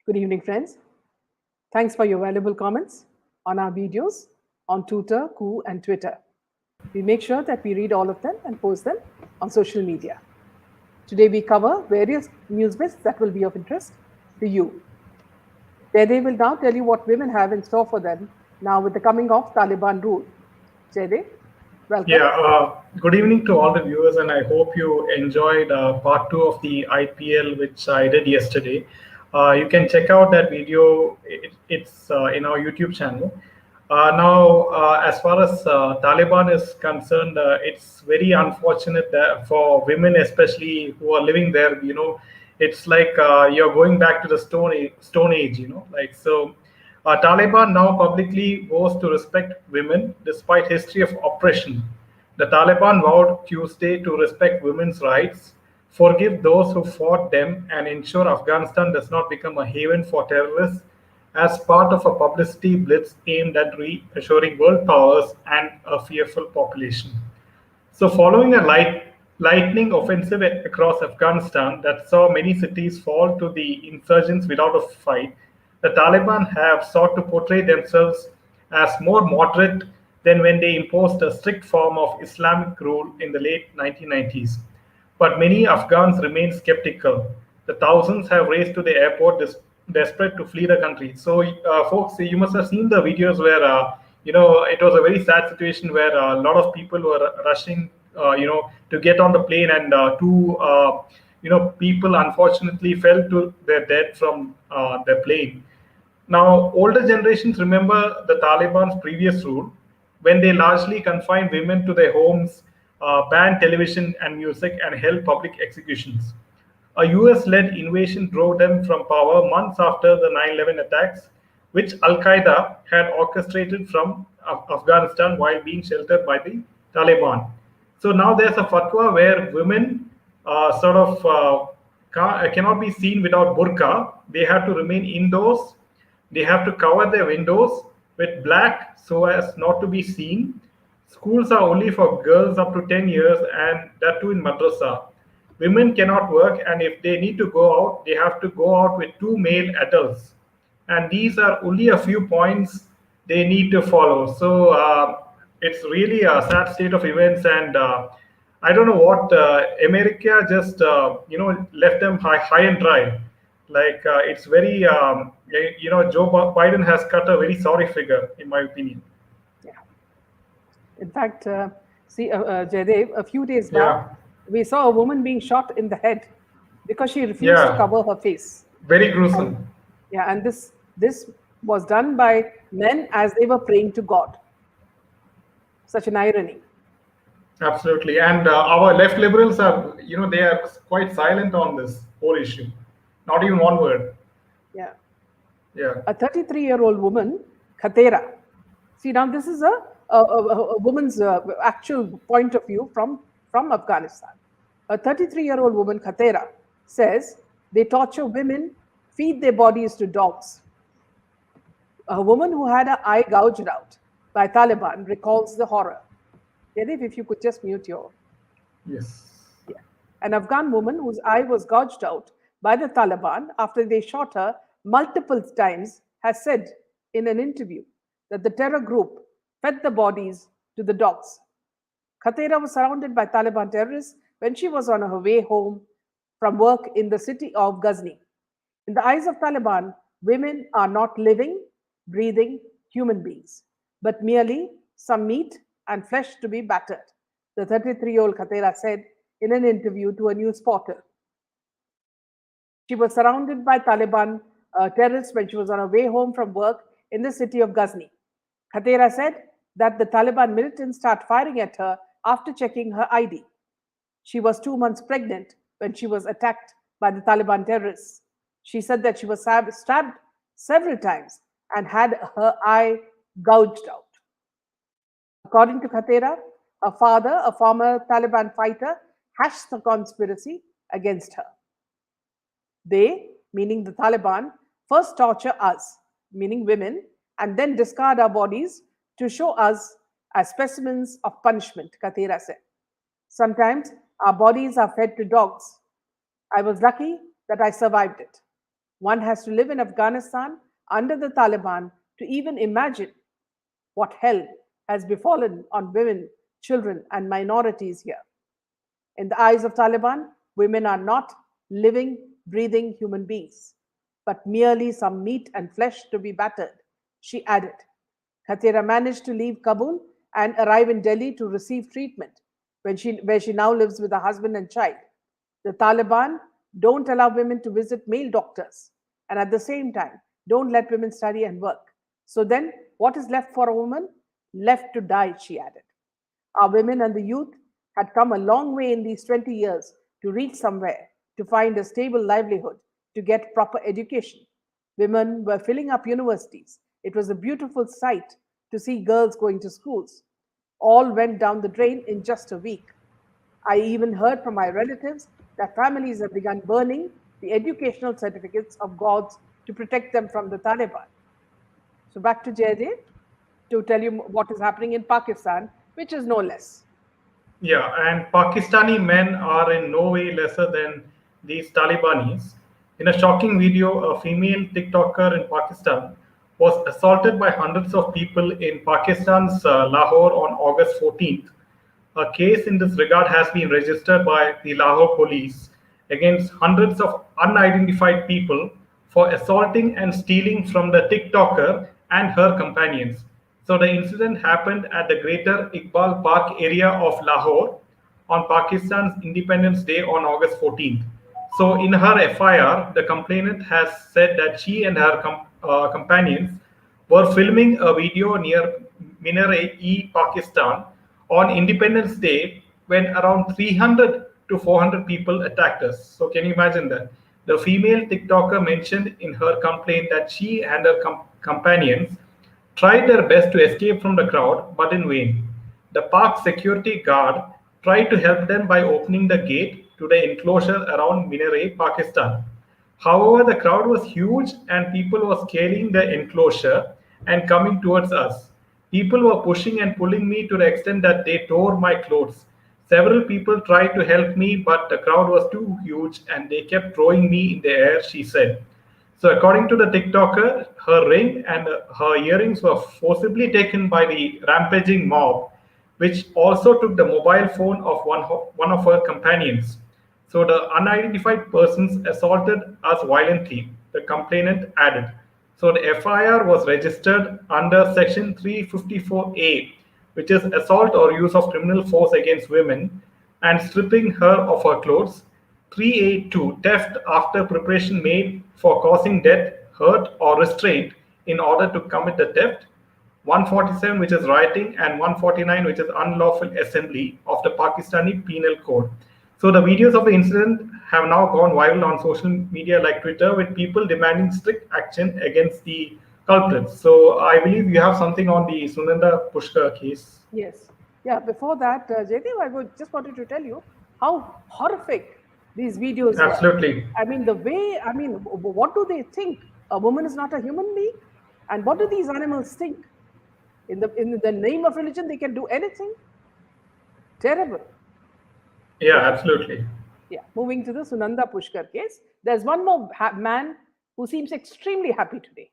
Good evening, friends. Thanks for your valuable comments on our videos on Tutor, Koo, and Twitter. We make sure that we read all of them and post them on social media. Today we cover various news bits that will be of interest to you. Jaydev will now tell you what women have in store for them now with the coming of Taliban rule. Jaydev, welcome. Good evening to all the viewers, and I hope you enjoyed part two of the IPL, which I did yesterday. You can check out that video. It's in our YouTube channel. As far as Taliban is concerned, it's very unfortunate that for women, especially who are living there, it's like you're going back to the Stone Age, like so. Taliban now publicly vows to respect women despite history of oppression. The Taliban vowed Tuesday to respect women's rights, forgive those who fought them, and ensure Afghanistan does not become a haven for terrorists as part of a publicity blitz aimed at reassuring world powers and a fearful population. So, following a lightning offensive across Afghanistan that saw many cities fall to the insurgents without a fight, the Taliban have sought to portray themselves as more moderate than when they imposed a strict form of Islamic rule in the late 1990s. But many Afghans remain skeptical. The thousands have raced to the airport desperate to flee the country. So, folks, you must have seen the videos where, it was a very sad situation where a lot of people were rushing, to get on the plane, and people unfortunately fell to their death from the plane. Now, older generations remember the Taliban's previous rule when they largely confined women to their homes, banned television and music, and held public executions. A US led invasion drove them from power months after the 9/11 attacks, which Al Qaeda had orchestrated from Afghanistan while being sheltered by the Taliban. So now there's a fatwa where women cannot be seen without burqa. They have to remain indoors. They have to cover their windows with black so as not to be seen. Schools are only for girls up to 10 years, and that too in madrasa. Women cannot work, and if they need to go out, they have to go out with two male adults. And these are only a few points they need to follow. So it's really a sad state of events, and I don't know what America just left them high and dry. Like it's very Joe Biden has cut a very sorry figure, in my opinion. Yeah. In fact, Jaydev, a few days back, we saw a woman being shot in the head because she refused to cover her face. Very gruesome. And this was done by men as they were praying to God. Such an irony. Absolutely. And our left liberals are, they are quite silent on this whole issue. Not even one word. Yeah. A 33-year-old woman, Khatera. See, now this is a woman's actual point of view from Afghanistan. A 33-year-old woman, Khatera, says they torture women, feed their bodies to dogs. A woman who had her eye gouged out by Taliban recalls the horror. Jaydev, if you could just mute your... Yes. Yeah. An Afghan woman whose eye was gouged out by the Taliban after they shot her multiple times has said in an interview that the terror group fed the bodies to the dogs. Khatera was surrounded by Taliban terrorists when she was on her way home from work in the city of Ghazni. In the eyes of Taliban, women are not living, breathing human beings, but merely some meat and flesh to be battered, the 33-year-old Khatera said in an interview to a news portal. She was surrounded by Taliban terrorists when she was on her way home from work in the city of Ghazni. Khatera said that the Taliban militants started firing at her after checking her ID. She was 2 months pregnant when she was attacked by the Taliban terrorists. She said that she was stabbed several times and had her eye gouged out. According to Khatera, her father, a former Taliban fighter, hatched the conspiracy against her. They, meaning the Taliban, first torture us, meaning women, and then discard our bodies to show us as specimens of punishment, Khatera said. Sometimes our bodies are fed to dogs. I was lucky that I survived it. One has to live in Afghanistan under the Taliban to even imagine what hell has befallen on women, children, and minorities here. In the eyes of Taliban, women are not living, breathing human beings, but merely some meat and flesh to be battered, she added. Khatira managed to leave Kabul and arrive in Delhi to receive treatment, where she now lives with her husband and child. The Taliban don't allow women to visit male doctors, and at the same time, don't let women study and work. So then, what is left for a woman? Left to die, she added. Our women and the youth had come a long way in these 20 years to reach somewhere, to find a stable livelihood, to get proper education. Women were filling up universities. It was a beautiful sight to see girls going to schools. All went down the drain in just a week. I even heard from my relatives that families have begun burning the educational certificates of gods to protect them from the Taliban. So back to Jaydev to tell you what is happening in Pakistan, which is no less. Yeah, and Pakistani men are in no way lesser than these Talibanis. In a shocking video, a female TikToker in Pakistan was assaulted by hundreds of people in Pakistan's Lahore on August 14th. A case in this regard has been registered by the Lahore police against hundreds of unidentified people for assaulting and stealing from the TikToker and her companions. So the incident happened at the Greater Iqbal Park area of Lahore on Pakistan's Independence Day on August 14th. So in her FIR, the complainant has said that she and her companions were filming a video near Minaret-e Pakistan on Independence Day when around 300 to 400 people attacked us. So can you imagine that? The female TikToker mentioned in her complaint that she and her companions tried their best to escape from the crowd, but in vain. The park security guard tried to help them by opening the gate to the enclosure around Minaret, Pakistan. However, the crowd was huge and people were scaling the enclosure and coming towards us. People were pushing and pulling me to the extent that they tore my clothes. Several people tried to help me, but the crowd was too huge and they kept throwing me in the air, she said. So, according to the TikToker, her ring and her earrings were forcibly taken by the rampaging mob, which also took the mobile phone of one of her companions. So, the unidentified persons assaulted us violently, the complainant added. So, the FIR was registered under Section 354A, which is assault or use of criminal force against women, and stripping her of her clothes. 382, theft after preparation made for causing death, hurt, or restraint in order to commit the theft. 147, which is rioting, and 149, which is unlawful assembly of the Pakistani Penal Code. So the videos of the incident have now gone viral on social media like Twitter, with people demanding strict action against the culprits. So I believe you have something on the Sunanda Pushkar case. Yes. Yeah, before that, Jaydev, just wanted to tell you how horrific these videos were. Absolutely. I mean, what do they think? A woman is not a human being? And what do these animals think? In the name of religion, they can do anything? Terrible. Yeah, absolutely. Yeah, moving to the Sunanda Pushkar case, there's one more man who seems extremely happy today,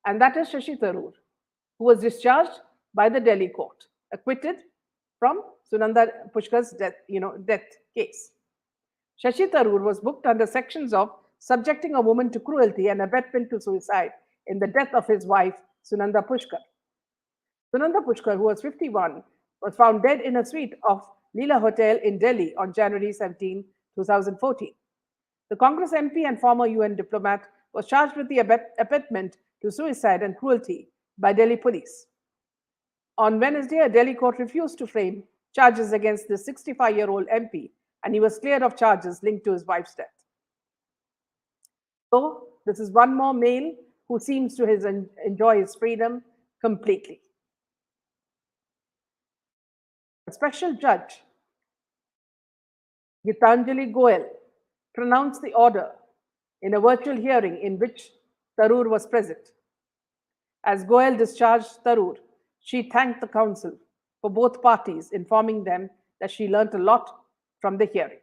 and that is Shashi Tharoor, who was discharged by the Delhi court, acquitted from Sunanda Pushkar's death case. Shashi Tharoor was booked under sections of subjecting a woman to cruelty and abetment to suicide in the death of his wife, Sunanda Pushkar. Sunanda Pushkar, who was 51, was found dead in a suite of Leela Hotel in Delhi on January 17, 2014. The Congress MP and former UN diplomat was charged with the abetment to suicide and cruelty by Delhi police. On Wednesday, a Delhi court refused to frame charges against the 65-year-old MP, and he was cleared of charges linked to his wife's death. So, this is one more male who seems to enjoy his freedom completely. A special judge, Gitanjali Goel, pronounced the order in a virtual hearing in which Tharoor was present. As Goel discharged Tharoor, she thanked the counsel for both parties, informing them that she learnt a lot from the hearing.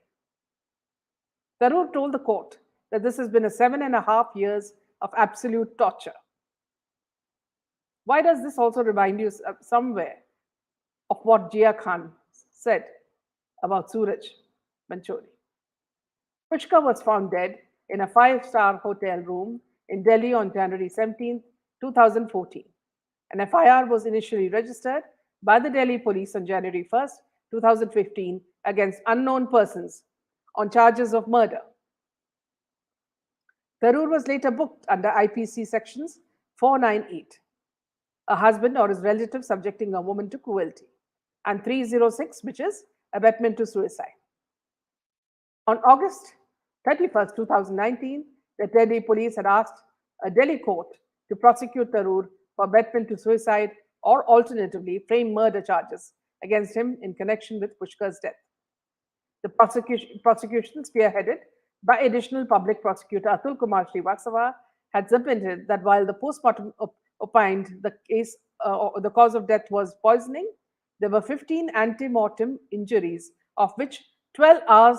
Tharoor told the court that this has been a 7.5 years of absolute torture. Why does this also remind you somewhere of what Jia Khan said about Suraj Manchori? Pushkar was found dead in a five-star hotel room in Delhi on January 17, 2014. An FIR was initially registered by the Delhi police on January 1st, 2015 against unknown persons on charges of murder. Tharoor was later booked under IPC sections 498, a husband or his relative subjecting a woman to cruelty, and 306, which is abetment to suicide. On August 31st, 2019, the Delhi police had asked a Delhi court to prosecute Tharoor for abetment to suicide or alternatively frame murder charges against him in connection with Pushkar's death. The prosecution spearheaded by additional public prosecutor Atul Kumar Srivastava had submitted that while the postmortem opined the cause of death was poisoning, there were 15 ante-mortem injuries, of which 12 hours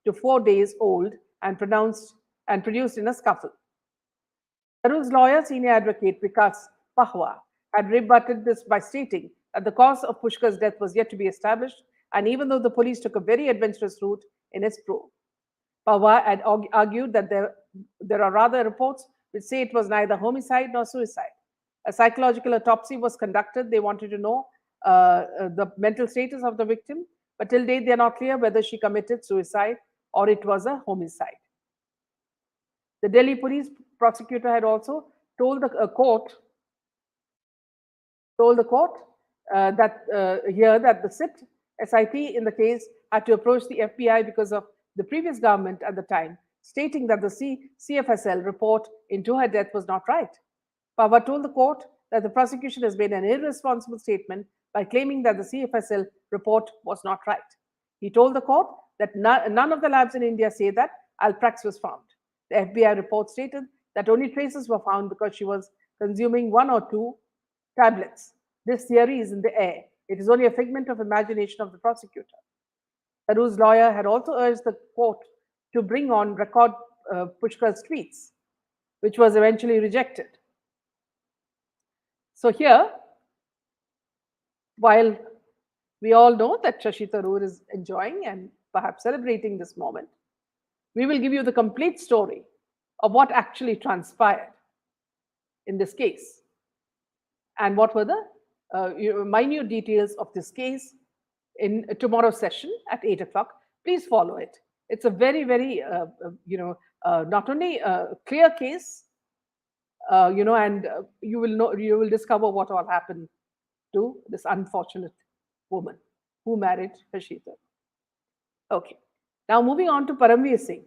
to 4 days old and produced in a scuffle. Tharoor's lawyer, senior advocate Vikas Pahwa, had rebutted this by stating that the cause of Pushkar's death was yet to be established, and even though the police took a very adventurous route in its probe. Pahwa had argued that there are rather reports which say it was neither homicide nor suicide. A psychological autopsy was conducted. They wanted to know the mental status of the victim, but till date they are not clear whether she committed suicide or it was a homicide. The Delhi police prosecutor had also told the court that the SIT in the case had to approach the FBI because of the previous government at the time, stating that the CFSL report into her death was not right. Pahwa told the court that the prosecution has made an irresponsible statement by claiming that the CFSL report was not right. He told the court that none of the labs in India say that Alprax was found. The FBI report stated that only traces were found because she was consuming 1 or 2 tablets. This theory is in the air. It is only a figment of imagination of the prosecutor. Tharoor's lawyer had also urged the court to bring on record Pushkar's tweets, which was eventually rejected. So here, while we all know that Shashi Tharoor is enjoying and perhaps celebrating this moment, we will give you the complete story of what actually transpired in this case and what were the minute details of this case in tomorrow's session at 8 o'clock. Please follow it. It's a very, very, not only a clear case, and you will discover what all happened to this unfortunate woman who married Shashi Tharoor. Okay. Now moving on to Param Bir Singh.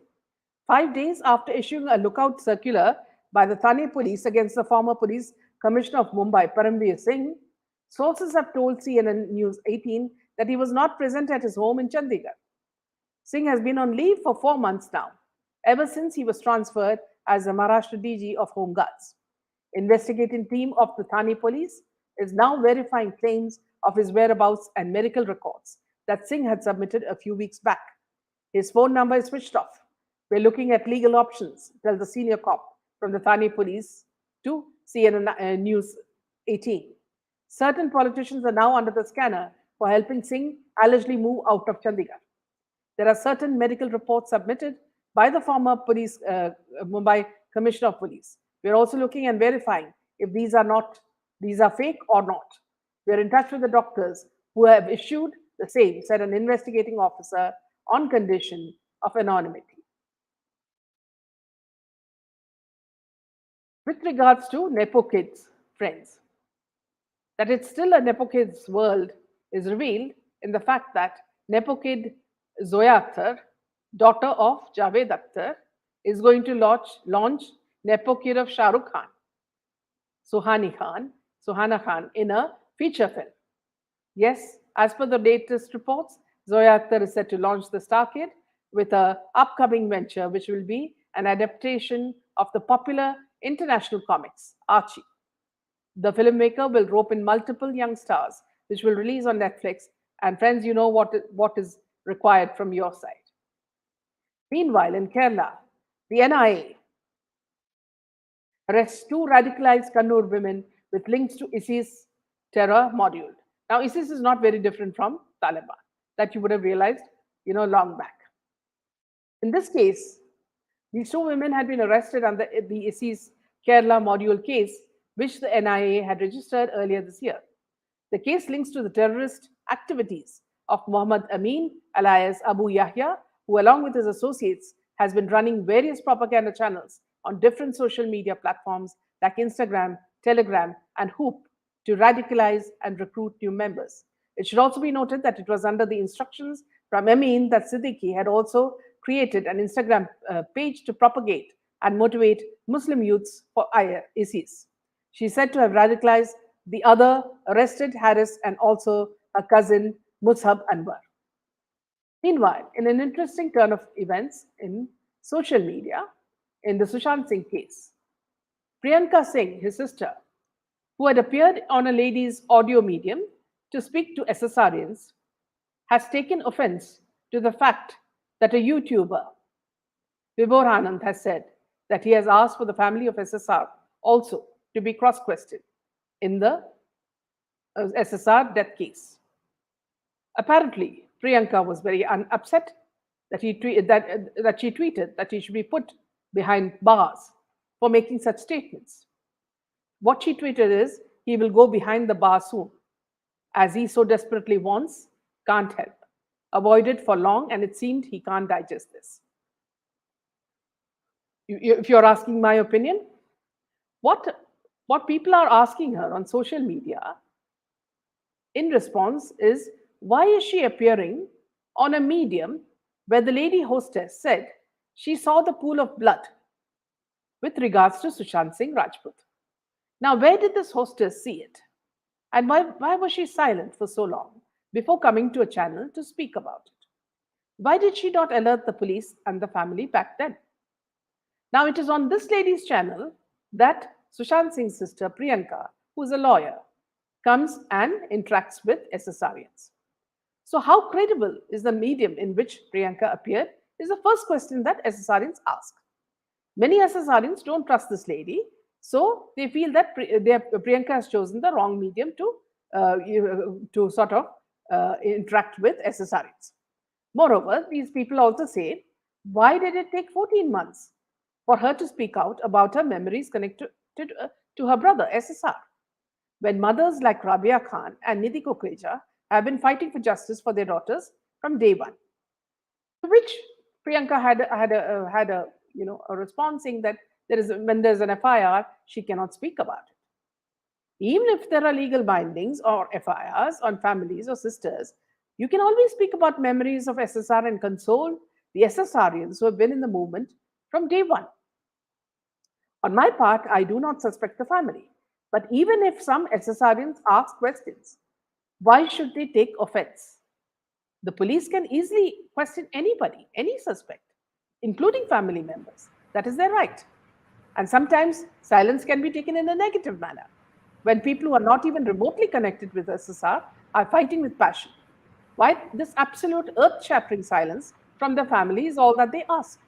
5 days after issuing a lookout circular by the Thane police against the former police commissioner of Mumbai, Param Bir Singh, sources have told CNN News 18 that he was not present at his home in Chandigarh. Singh has been on leave for 4 months now, ever since he was transferred as the Maharashtra DG of Home Guards. Investigating team of the Thane police is now verifying claims of his whereabouts and medical records that Singh had submitted a few weeks back. His phone number is switched off. We're looking at legal options, tells the senior cop from the Thane police to CNN News 18. Certain politicians are now under the scanner for helping Singh allegedly move out of Chandigarh. There are certain medical reports submitted by the former Mumbai Commissioner of Police. We're also looking and verifying if these are fake or not. We're in touch with the doctors who have issued the same, said an investigating officer, on condition of anonymity. With regards to Nepo kids, friends, that it's still a Nepo kids world is revealed in the fact that Nepo kid Zoya Akhtar, daughter of Javed Akhtar, is going to launch Nepo kid of Shah Rukh Khan, Suhana Khan, in a feature film. Yes, as per the latest reports, Zoya Akhtar is set to launch the Star Kid with an upcoming venture which will be an adaptation of the popular international comics, Archie. The filmmaker will rope in multiple young stars, which will release on Netflix. And friends, you know what is required from your side. Meanwhile, in Kerala, The NIA arrests two radicalized Kannur women with links to ISIS terror module. Now, ISIS is not very different from Taliban, that you would have realized, long back. In this case, these two women had been arrested under the ISIS Kerala module case, which the NIA had registered earlier this year. The case links to the terrorist activities of Muhammad Amin, alias Abu Yahya, who, along with his associates, has been running various propaganda channels on different social media platforms like Instagram, Telegram, and Hoop to radicalize and recruit new members. It should also be noted that it was under the instructions from Amin that Siddiqui had also created an Instagram page to propagate and motivate Muslim youths for ISIS. She is said to have radicalized the other arrested Harris and also a cousin Musab Anwar. Meanwhile, in an interesting turn of events in social media, in the Sushant Singh case, Priyanka Singh, his sister, who had appeared on a lady's audio medium to speak to SSRians, has taken offense to the fact that a YouTuber, Vibhor Anand, has said that he has asked for the family of SSR also to be cross-questioned in the SSR death case. Apparently, Priyanka was very upset that she tweeted that he should be put behind bars for making such statements. What she tweeted is, he will go behind the bar soon, as he so desperately wants, can't help. Avoided for long, and it seemed he can't digest this. If you're asking my opinion, what people are asking her on social media in response is, why is she appearing on a medium where the lady hostess said she saw the pool of blood with regards to Sushant Singh Rajput? Now, where did this hostess see it? And why was she silent for so long before coming to a channel to speak about it? Why did she not alert the police and the family back then? Now, it is on this lady's channel that Sushant Singh's sister Priyanka, who is a lawyer, comes and interacts with SSRians. So, how credible is the medium in which Priyanka appeared is the first question that SSRians ask. Many SSRians don't trust this lady, so they feel that Priyanka has chosen the wrong medium to sort of interact with SSRians. Moreover, these people also say, why did it take 14 months for her to speak out about her memories connected to her brother, SSR, when mothers like Rabia Khan and Nidhi Kokreja have been fighting for justice for their daughters from day one? To which Priyanka had a response saying that when there's an FIR, she cannot speak about it. Even if there are legal bindings or FIRs on families or sisters, you can always speak about memories of SSR and console the SSRians who have been in the movement from day one. On my part, I do not suspect the family. But even if some SSRians ask questions, why should they take offense? The police can easily question anybody, any suspect, including family members. That is their right. And sometimes silence can be taken in a negative manner, when people who are not even remotely connected with SSR are fighting with passion. Why this absolute earth-shattering silence from the family is all that they ask.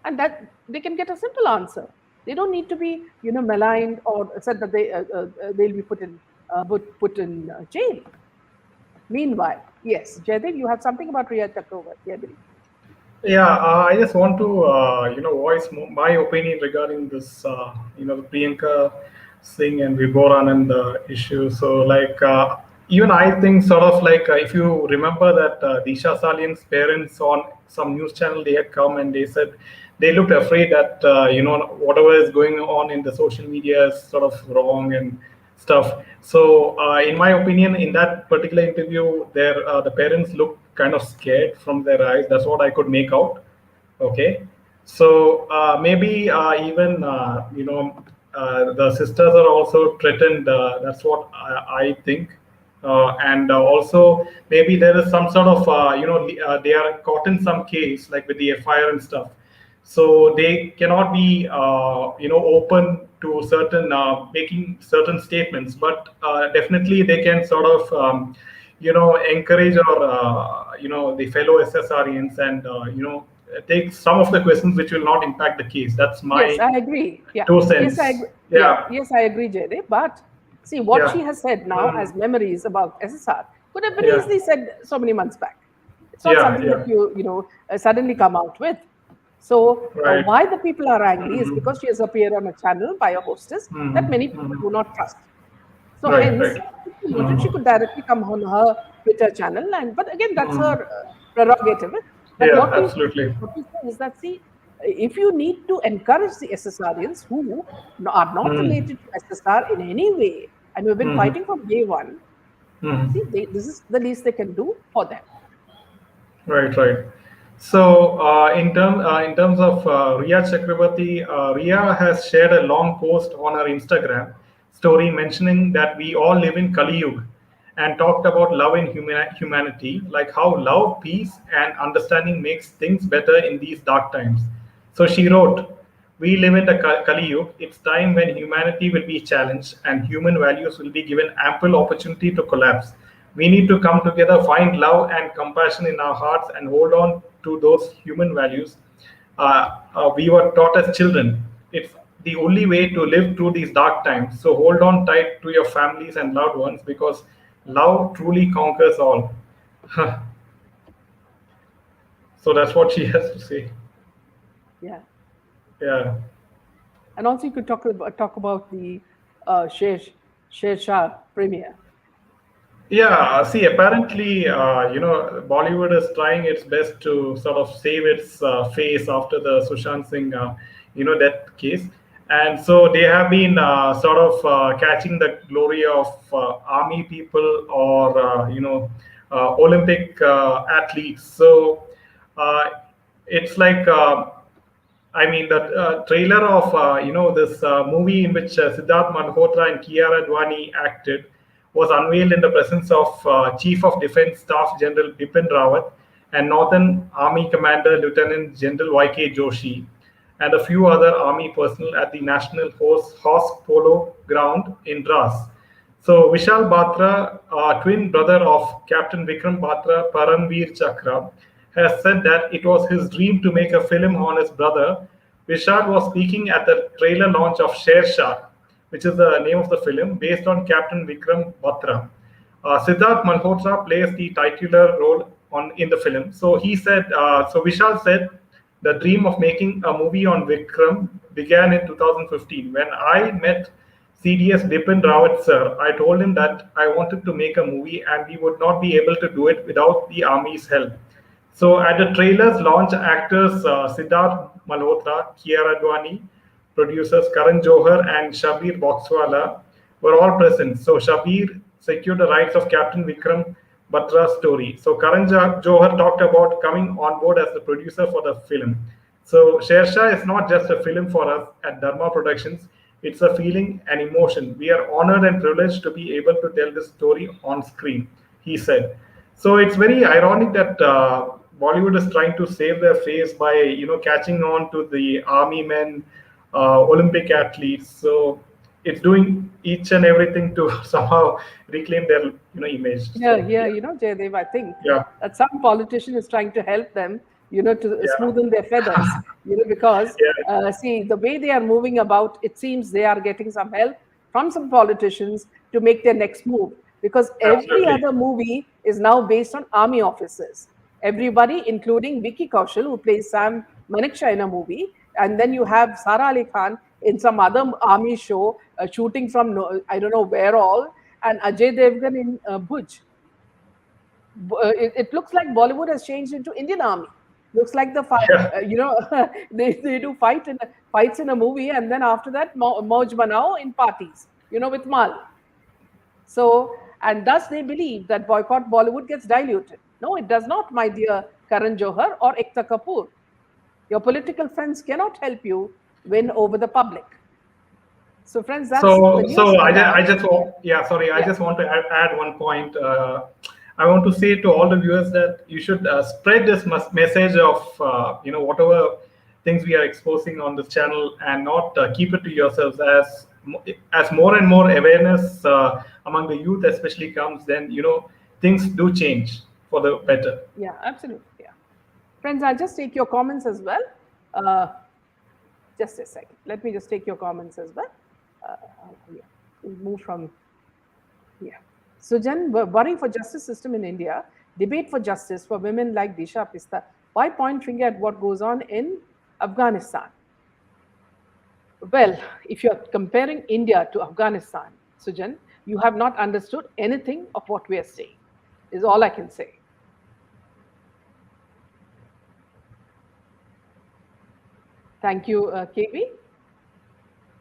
And that they can get a simple answer. They don't need to be, maligned or said that they'll be put in jail. Meanwhile, yes, Jaidev, you have something about Rhea Chakraborty, I believe. Yeah, I just want to, voice my opinion regarding this, the Priyanka Singh and Vibhor Anand issue. So, even I think sort of if you remember that Disha Salian's parents on some news channel, they had come and they said they looked afraid that, whatever is going on in the social media is sort of wrong and stuff. So, in my opinion, in that particular interview, the parents looked kind of scared from their eyes. That's what I could make out. Okay, so maybe even the sisters are also threatened. That's what I think. And also maybe there is some sort of they are caught in some case like with the FIR and stuff, so they cannot be open to certain making certain statements, but definitely they can sort of encourage or the fellow SSRians and take some of the questions which will not impact the case. That's my Yes, I agree. Yeah. 2 cents. Yes, I agree. Yeah. Yeah. Yes, I agree, Jaydev. But see, what she Yeah. has said now as memories about SSR could have been Yeah. easily said so many months back. It's not Yeah. something Yeah. that suddenly come out with. So Right. why the people are angry is because she has appeared on a channel by a hostess that many people do not trust. So Right. hence, Right. if she wanted, she could directly come on her Twitter channel, and but again, that's her prerogative. But Yeah. what Absolutely. we say is that, see, if you need to encourage the SSRians who are not related to SSR in any way and who have been fighting from day one, see, this is the least they can do for them. Right, right. So, in terms of Rhea Chakraborty, Rhea has shared a long post on her Instagram story mentioning that we all live in Kali Yuga, and talked about love in humanity, like how love, peace, and understanding makes things better in these dark times. So she wrote, "We live in the Kali Yuga. It's time when humanity will be challenged and human values will be given ample opportunity to collapse. We need to come together, find love and compassion in our hearts, and hold on to those human values we were taught as children. It's the only way to live through these dark times. So hold on tight to your families and loved ones because love truly conquers all." So that's what she has to say. Yeah. Yeah. And also, you could talk about the Sher Shah premiere. Yeah, see, apparently, Bollywood is trying its best to sort of save its face after the Sushant Singh, death case. And so they have been sort of catching the glory of army people or, Olympic athletes. So uh, it's like, I mean, the trailer of this movie in which Siddharth Malhotra and Kiara Advani acted was unveiled in the presence of Chief of Defence Staff General Bipin Rawat and Northern Army Commander Lieutenant General Y.K. Joshi and a few other army personnel at the National Horse Polo Ground in Dras. So Vishal Batra, twin brother of Captain Vikram Batra, Param Bir Chakra, has said that it was his dream to make a film on his brother. Vishal was speaking at the trailer launch of Sher Shah, which is the name of the film, based on Captain Vikram Batra. Siddharth Malhotra plays the titular role in the film. So Vishal said, the dream of making a movie on Vikram began in 2015 when I met CDS Bipin Rawat sir. I told him that I wanted to make a movie and we would not be able to do it without the army's help. So at the trailer's launch, actors Siddharth Malhotra, Kiara Advani, producers Karan Johar and Shabir Boxwala were all present. So Shabir secured the rights of Captain Vikram Batra's story. So Karan Johar talked about coming on board as the producer for the film. So Shersha is not just a film for us at Dharma Productions. It's a feeling and emotion. We are honored and privileged to be able to tell this story on screen, he said. So it's very ironic that Bollywood is trying to save their face by catching on to the army men, Olympic athletes. So it's doing each and everything to somehow reclaim their image. Yeah, So yeah, Jaydev, I think yeah, that some politician is trying to help them, to yeah, smoothen their feathers, because yeah, see, the way they are moving about, it seems they are getting some help from some politicians to make their next move. Because every absolutely. other movie is now based on army officers. Everybody, including Vicky Kaushal, who plays Sam Manekshaw in a movie, and then you have Sara Ali Khan in some other army show, shooting from I don't know where all, and Ajay Devgan in Bhuj. It looks like Bollywood has changed into Indian Army. Looks like the fight, Yeah, they do fights in a movie, and then after that, Moj Banao in parties, with Mal. So, and thus they believe that boycott Bollywood gets diluted. No, it does not, my dear Karan Johar or Ekta Kapoor. Your political friends cannot help you win over the public. So, friends, that's the news So for now. yeah, sorry, I Yeah. just want to add one point. I want to say to all the viewers that you should spread this message of whatever things we are exposing on this channel and not keep it to yourselves. As more and more awareness among the youth, especially, comes, then things do change for the better. Yeah, absolutely. Yeah. Friends, I'll just take your comments as well. Just a second. Let me just take your comments as well. Yeah. We'll move from here. Sujan, worry for justice system in India, debate for justice for women like Disha Pista. Why point finger at what goes on in Afghanistan? Well, if you're comparing India to Afghanistan, Sujan, you have not understood anything of what we are saying, is all I can say. Thank you, KB.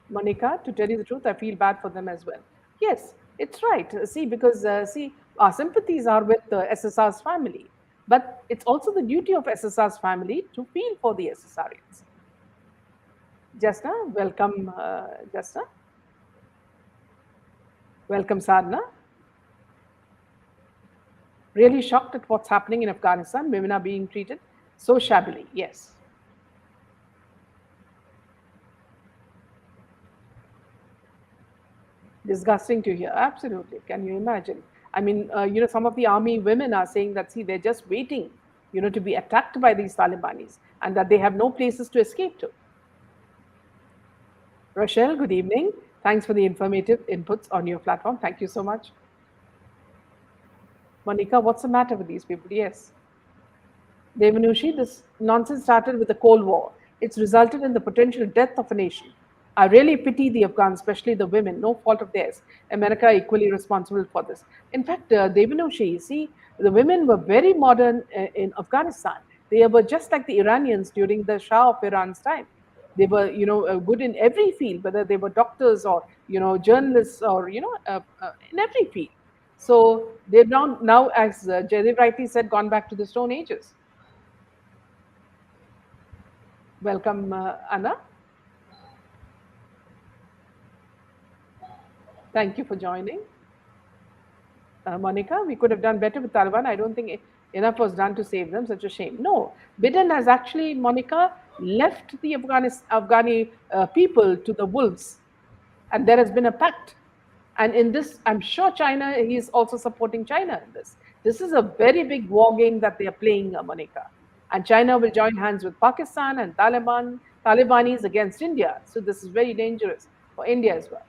Monica, to tell you the truth, I feel bad for them as well. Yes, it's right. See, because see, our sympathies are with SSR's family, but it's also the duty of SSR's family to feel for the SSRians. Jasna, welcome, Jasna. Welcome, Sadhna. Really shocked at what's happening in Afghanistan. Women are being treated so shabbily. Yes. Disgusting to hear. Absolutely. Can you imagine? I mean, some of the army women are saying that, see, they're just waiting, to be attacked by these Talibanis and that they have no places to escape to. Rochelle, good evening. Thanks for the informative inputs on your platform. Thank you so much. Monica, what's the matter with these people? Yes. Devanushi, this nonsense started with the Cold War. It's resulted in the potential death of a nation. I really pity the Afghans, especially the women, no fault of theirs. America equally responsible for this. In fact, Devanushi, see, the women were very modern in Afghanistan. They were just like the Iranians during the Shah of Iran's time. They were, good in every field, whether they were doctors or, journalists or, in every field. So they've now as Jaidev rightly said, gone back to the Stone Ages. Welcome, Anna. Thank you for joining. Monica, we could have done better with Taliban. I don't think enough was done to save them. Such a shame. No, Biden has actually, Monica, left the Afghani people to the wolves. And there has been a pact. And in this, I'm sure China, he is also supporting China in this. This is a very big war game that they are playing, Monica. And China will join hands with Pakistan and Talibanis against India. So this is very dangerous for India as well.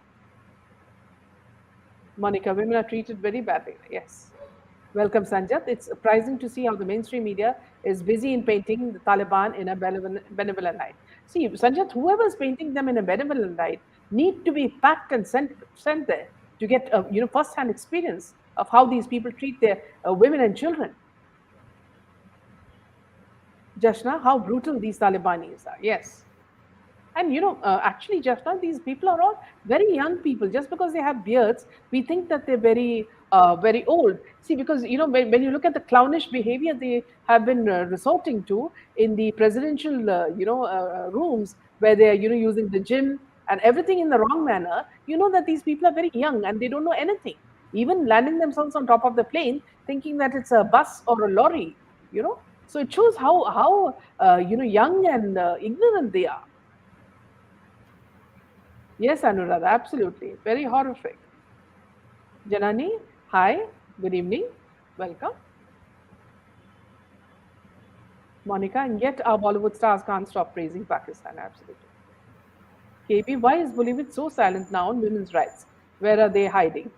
Monica, women are treated very badly. Yes. Welcome, Sanjat. It's surprising to see how the mainstream media is busy in painting the Taliban in a benevolent light. See, Sanjat, whoever's painting them in a benevolent light need to be packed and sent there to get a first-hand experience of how these people treat their women and children. Jashna, how brutal these Talibanis are. Yes. And actually, Jafna, these people are all very young people. Just because they have beards, we think that they're very, very old. See, because when you look at the clownish behavior they have been resorting to in the presidential, rooms where they're, using the gym and everything in the wrong manner, you know that these people are very young and they don't know anything. Even landing themselves on top of the plane, thinking that it's a bus or a lorry, So it shows how young and ignorant they are. Yes, Anuradha, absolutely. Very horrific. Janani, hi, good evening, welcome. Monica, and yet our Bollywood stars can't stop praising Pakistan, absolutely. KB, why is Bollywood so silent now on women's rights? Where are they hiding?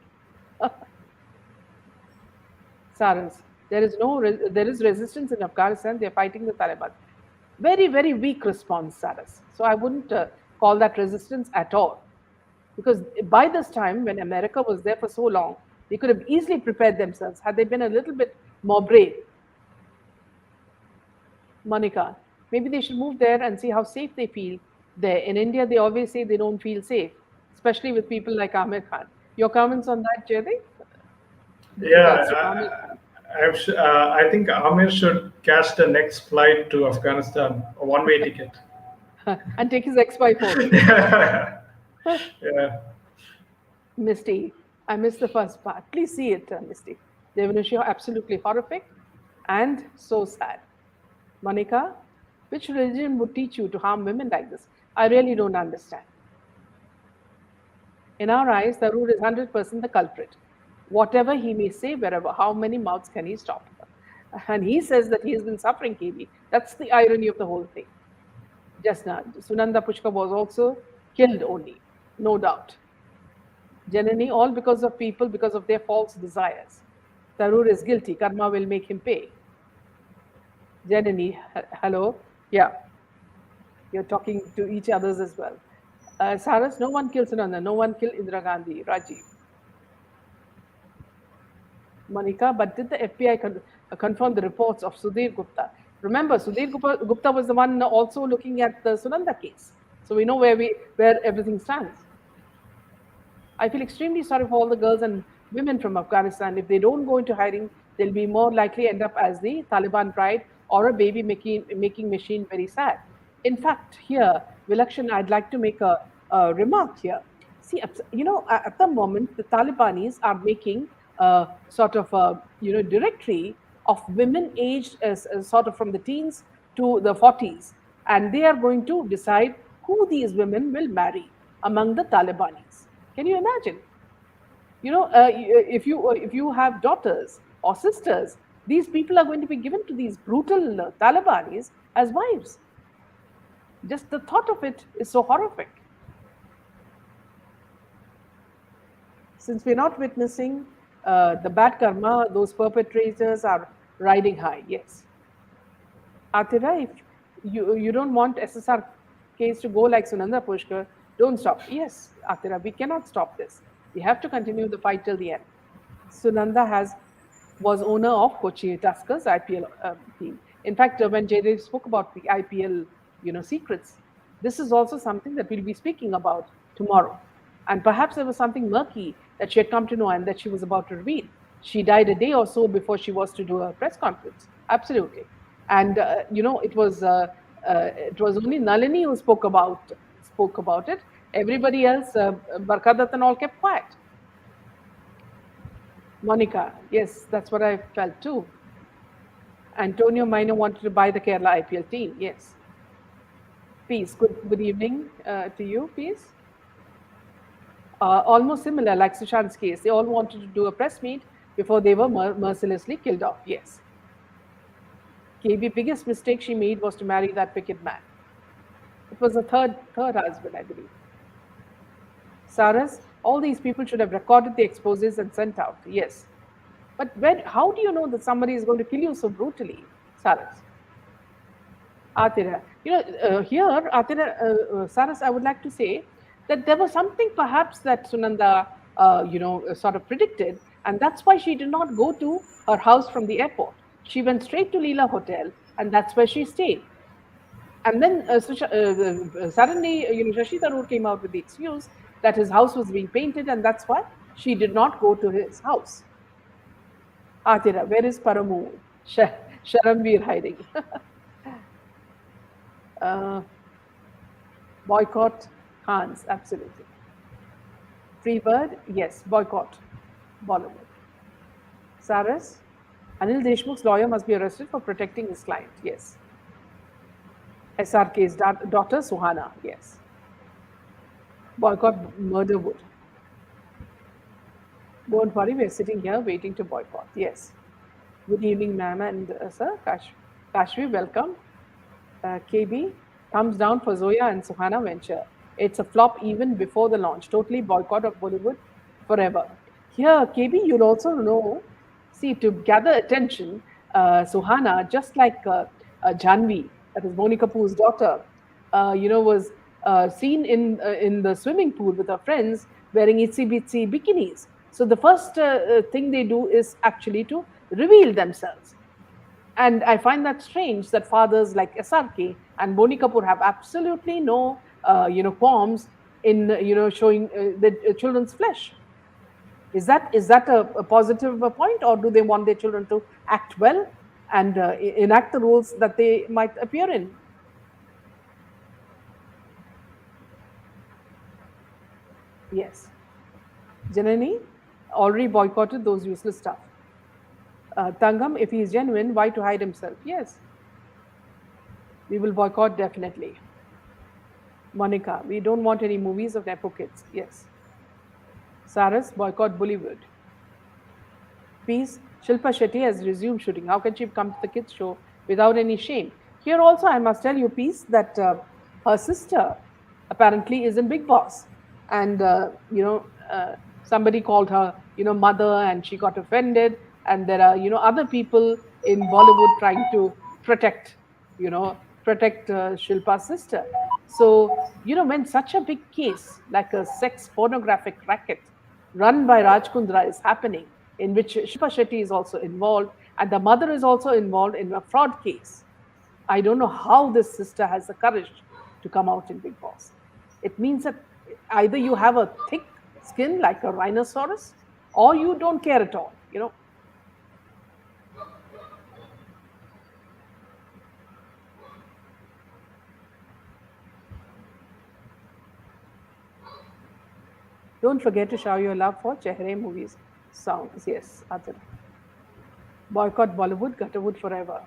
Saras, there is resistance in Afghanistan, they're fighting the Taliban. Very, very weak response, Saras. So I wouldn't call that resistance at all. Because by this time, when America was there for so long, they could have easily prepared themselves had they been a little bit more brave. Monica, maybe they should move there and see how safe they feel there. In India, they always say they don't feel safe, especially with people like Amir Khan. Your comments on that, Jaydev? Yeah, I think Amir should catch the next flight to Afghanistan, a one-way ticket. And take his ex-wife home. Yeah. Misty, I missed the first part. Please see it, Misty. Devanushi, absolutely horrific and so sad. Monica, which religion would teach you to harm women like this? I really don't understand. In our eyes, Tharoor is 100% the culprit. Whatever he may say, wherever, how many mouths can he stop? And he says that he has been suffering, KB. That's the irony of the whole thing. Just now, Sunanda Pushkar was also killed only, no doubt. Janani, all because of people, because of their false desires. Tarur is guilty. Karma will make him pay. Janani, hello. Yeah, you're talking to each others as well. Saras, no one kills Sunanda. No one killed Indira Gandhi. Rajiv. Monica, but did the FBI confirm the reports of Sudhir Gupta? Remember, Sudhir Gupta was the one also looking at the Sunanda case. So we know where everything stands. I feel extremely sorry for all the girls and women from Afghanistan. If they don't go into hiding, they'll be more likely end up as the Taliban bride or a baby making machine. Very sad. In fact, here, Vilakshan, I'd like to make a remark here. See, at the moment, the Talibanis are making a sort of a directory of women aged as sort of from the teens to the 40s, and they are going to decide who these women will marry among the Talibanis. Can you imagine? If you have daughters or sisters, these people are going to be given to these brutal Talibanis as wives. Just the thought of it is so horrific. Since we're not witnessing the bad karma, those perpetrators are riding high. Yes. Atira, if you don't want SSR case to go like Sunanda Pushkar, don't stop. Yes, Atira, we cannot stop this. We have to continue the fight till the end. Sunanda was owner of Kochi Tuskers IPL team. In fact, when Jaydev spoke about the IPL, secrets, this is also something that we'll be speaking about tomorrow. And perhaps there was something murky that she had come to know and that she was about to reveal. She died a day or so before she was to do a press conference. Absolutely. And it was only Nalini who spoke about it. Everybody else, Barkadat and all, kept quiet. Monica, yes, that's what I felt too. Antonio Minor wanted to buy the Kerala IPL team. Yes. Peace. Good evening to you. Peace. Almost similar, like Sushant's case. They all wanted to do a press meet before they were mercilessly killed off. Yes. KB, biggest mistake she made was to marry that wicked man. It was a third husband, I believe. Saras, all these people should have recorded the exposes and sent out. Yes. But how do you know that somebody is going to kill you so brutally, Saras? Atira, here, Atira, Saras, I would like to say that there was something perhaps that Sunanda, sort of predicted, and that's why she did not go to her house from the airport. She went straight to Leela Hotel, and that's where she stayed. And then suddenly, Shashi Tharoor came out with the excuse that his house was being painted, and that's why she did not go to his house. Atira, where is Paramu? Sharamveer hiding. Boycott Hans, absolutely. Freebird, yes, boycott Bollywood. Saras, Anil Deshmukh's lawyer must be arrested for protecting his client, yes. SRK's daughter, Suhana, yes. Boycott Murderwood. Don't worry, we're sitting here waiting to boycott, yes. Good evening, ma'am and sir. Kashvi, welcome. KB, thumbs down for Zoya and Suhana venture. It's a flop even before the launch. Totally boycott of Bollywood forever. Here, KB, you'll also know, see, to gather attention, Suhana, just like Janvi, that is Boni Kapoor's daughter, was seen in the swimming pool with her friends wearing itsy bitsy bikinis. So the first thing they do is actually to reveal themselves. And I find that strange that fathers like SRK and Boni Kapoor have absolutely no, qualms in, showing the children's flesh. Is that a positive point, or do they want their children to act well and enact the rules that they might appear in? Yes. Janani already boycotted those useless stuff. Tangam, if he is genuine, why to hide himself? Yes. We will boycott definitely. Monica, we don't want any movies of Nepo kids. Yes. Saras, boycott Bollywood. Peace, Shilpa Shetty has resumed shooting. How can she come to the kids' show without any shame? Here also, I must tell you, piece that her sister apparently is in Big Boss, and somebody called her, mother, and she got offended. And there are, other people in Bollywood trying to protect, Shilpa's sister. So, when such a big case like a sex pornographic racket run by Raj Kundra is happening, in which Shilpa Shetty is also involved, and the mother is also involved in a fraud case. I don't know how this sister has the courage to come out in Big Boss. It means that either you have a thick skin like a rhinoceros, or you don't care at all. Don't forget to show your love for Chehre movies songs. Yes, Adil. Boycott Bollywood, Gutterwood forever.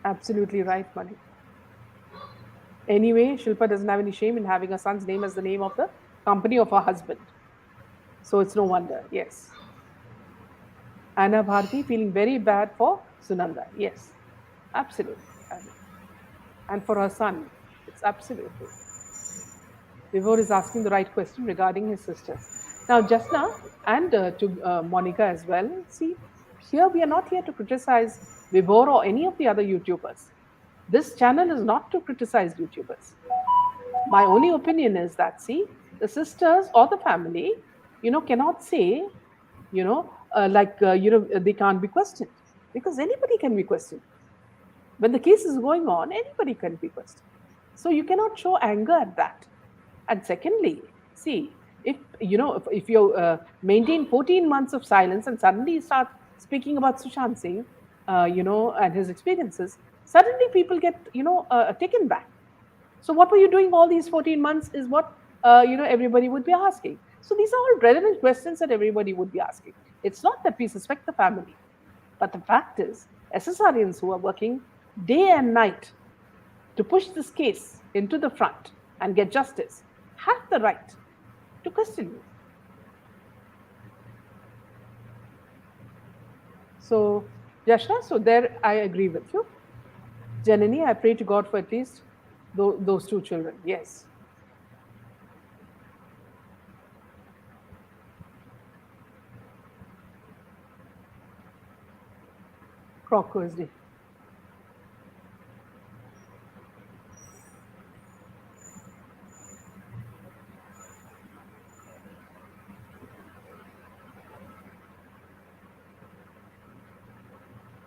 Absolutely right, Mani. Anyway, Shilpa doesn't have any shame in having her son's name as the name of the company of her husband. So it's no wonder. Yes. Anna Bharti feeling very bad for Sunanda. Yes, absolutely. And for her son. It's absolutely. Vivor is asking the right question regarding his sisters. Now, Jasna and to Monica as well. See, here we are not here to criticize Vivor or any of the other YouTubers. This channel is not to criticize YouTubers. My only opinion is that, see, the sisters or the family, cannot say, they can't be questioned, because anybody can be questioned. When the case is going on, anybody can be questioned. So you cannot show anger at that. And secondly, see, if you maintain 14 months of silence and suddenly start speaking about Sushant Singh, and his experiences, suddenly people get, taken back. So what were you doing all these 14 months is what, everybody would be asking. So these are all relevant questions that everybody would be asking. It's not that we suspect the family, but the fact is, SSRians who are working day and night to push this case into the front and get justice have the right to question you. So, Yashna, so there I agree with you. Janani, I pray to God for at least those two children. Yes. Crocker's Day.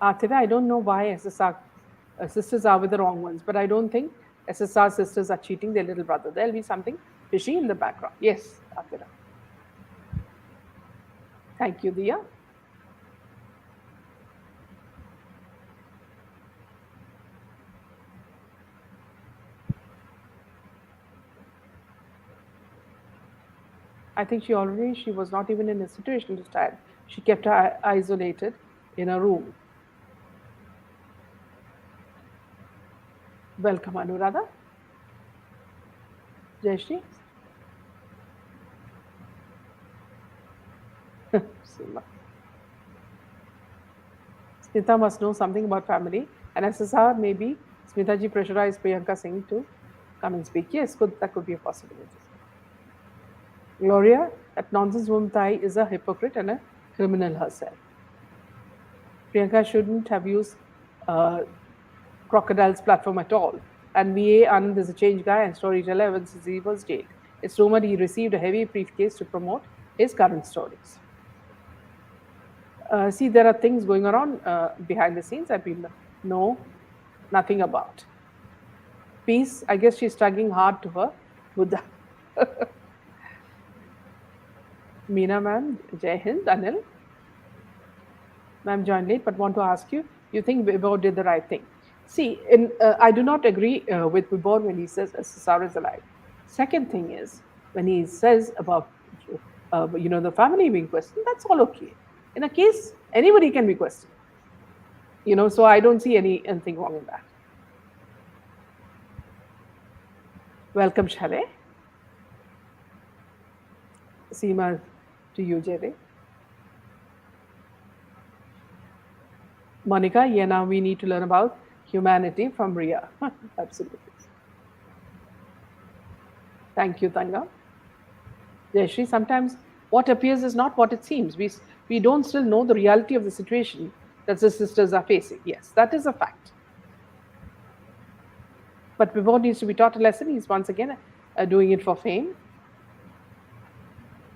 Artida, I don't know why SSR sisters are with the wrong ones, but I don't think SSR sisters are cheating their little brother. There'll be something fishy in the background. Yes, Artida. Thank you, Dia. I think she was not even in a situation to stand. She kept her isolated in a room. Welcome, Anuradha. Jayashri. Smita must know something about family, and SSR maybe Smita ji pressurized Priyanka Singh to come and speak. Yes, that could be a possibility. Gloria, that nonsense woman Thai is a hypocrite and a criminal herself. Priyanka shouldn't have used Crocodile's platform at all. And VA Anand is a change guy and storyteller ever since he was jailed. It's rumored he received a heavy briefcase to promote his current stories. See, there are things going around behind the scenes that we know nothing about. Peace, I guess she's struggling hard to her Buddha. Meena ma'am, Jai Hind, Anil. Ma'am joined late, but want to ask you, you think Vibor did the right thing? See, I do not agree with Vibor when he says SSR is alive. Second thing is, when he says about, the family being questioned, that's all okay. In a case, anybody can be questioned. So I don't see anything wrong in that. Welcome, Shale. Seema to you, Jede. Monica, yeah, now we need to learn about humanity from Rhea. Absolutely. Thank you, Tanga. Jayashri, sometimes what appears is not what it seems. We don't still know the reality of the situation that the sisters are facing. Yes, that is a fact. But Vibhor needs to be taught a lesson. He's once again doing it for fame.